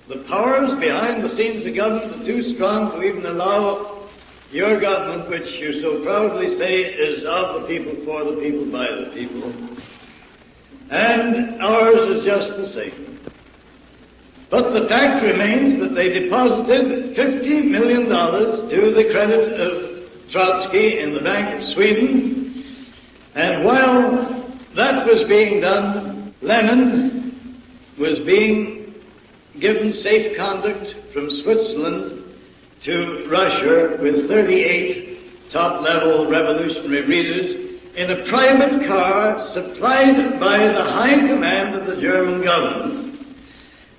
The powers behind the scenes of government are too strong to even allow your government, which you so proudly say is of the people, for the people, by the people. And ours is just the same. But the fact remains that they deposited $50 million to the credit of Trotsky in the Bank of Sweden. And while that was being done, Lenin was being given safe conduct from Switzerland to Russia with 38 top-level revolutionary leaders in a private car supplied by the high command of the German government.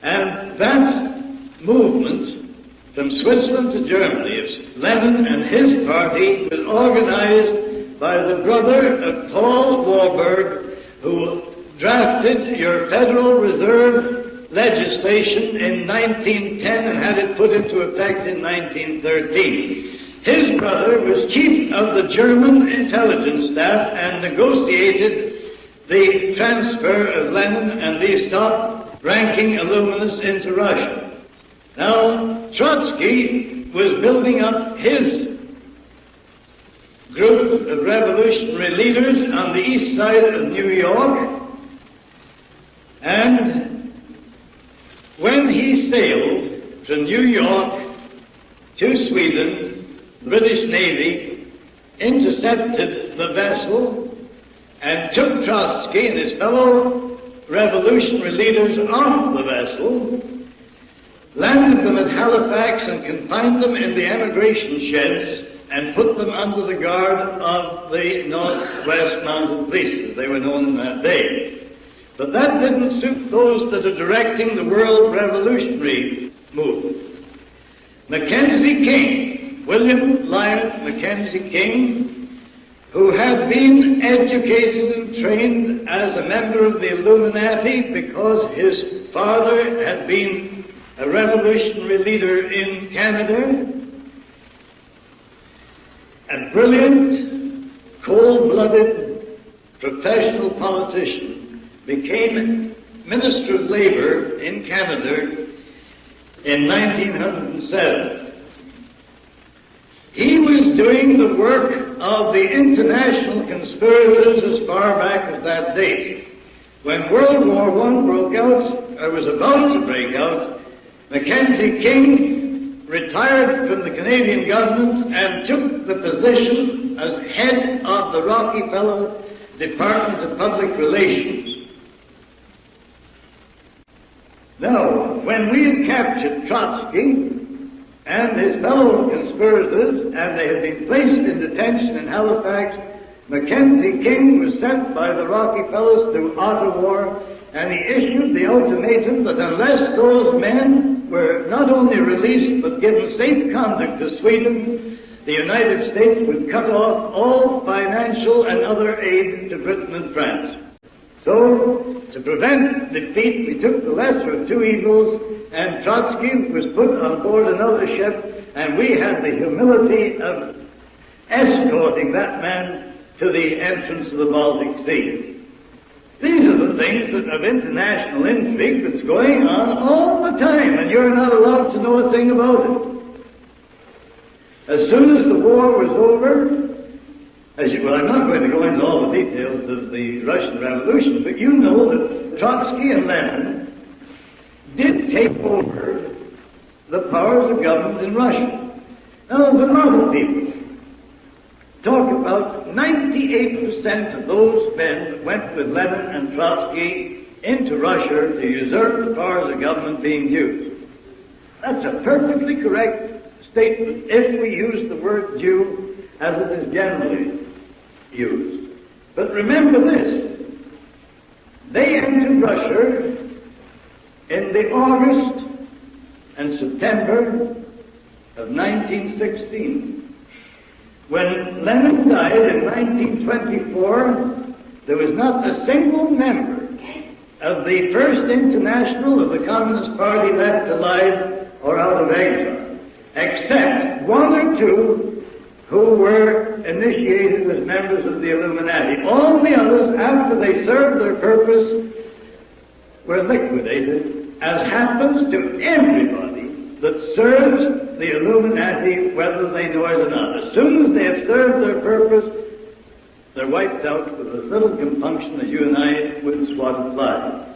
And that movement from Switzerland to Germany of Lenin and his party was organized by the brother of Paul Warburg, who drafted your Federal Reserve legislation in 1910 and had it put into effect in 1913. His brother was chief of the German intelligence staff and negotiated the transfer of Lenin and these top-ranking illuminists into Russia. Now, Trotsky was building up his group of revolutionary leaders on the east side of New York, and when he sailed from New York to Sweden, the British Navy intercepted the vessel and took Trotsky and his fellow revolutionary leaders off the vessel, landed them at Halifax and confined them in the emigration sheds and put them under the guard of the Northwest Mounted Police, as they were known in that day. But that didn't suit those that are directing the world revolutionary movement. Mackenzie King, William Lyon Mackenzie King, who had been educated and trained as a member of the Illuminati because his father had been a revolutionary leader in Canada, a brilliant, cold-blooded, professional politician, became Minister of Labor in Canada in 1907. He was doing the work of the international conspirators as far back as that date. When World War I broke out, or was about to break out, Mackenzie King retired from the Canadian government and took the position as head of the Rockefeller Department of Public Relations. Now, when we had captured Trotsky and his fellow conspirators, and they had been placed in detention in Halifax, Mackenzie King was sent by the Rockefellers to Ottawa, and he issued the ultimatum that unless those men were not only released but given safe conduct to Sweden, the United States would cut off all financial and other aid to Britain and France. So, to prevent defeat, we took the lesser of two evils, and Trotsky was put on board another ship, and we had the humility of escorting that man to the entrance of the Baltic Sea. These are the things that of international intrigue that's going on all the time, and you're not allowed to know a thing about it. As soon as the war was over, I'm not going to go into all the details of the Russian Revolution, but you know that Trotsky and Lenin did take over the powers of government in Russia. Now, the normal people talk about 98% of those men that went with Lenin and Trotsky into Russia to usurp the powers of government being Jews. That's a perfectly correct statement if we use the word Jew as it is generally used. But remember this, they entered Russia in the August and September of 1916. When Lenin died in 1924, there was not a single member of the First International of the Communist Party left alive or out of exile, except one or two who were initiated as members of the Illuminati. All the others, after they served their purpose, were liquidated as happens to everybody that serves the Illuminati, whether they know it or not. As soon as they have served their purpose, they're wiped out with as little compunction as you and I with swatted flies.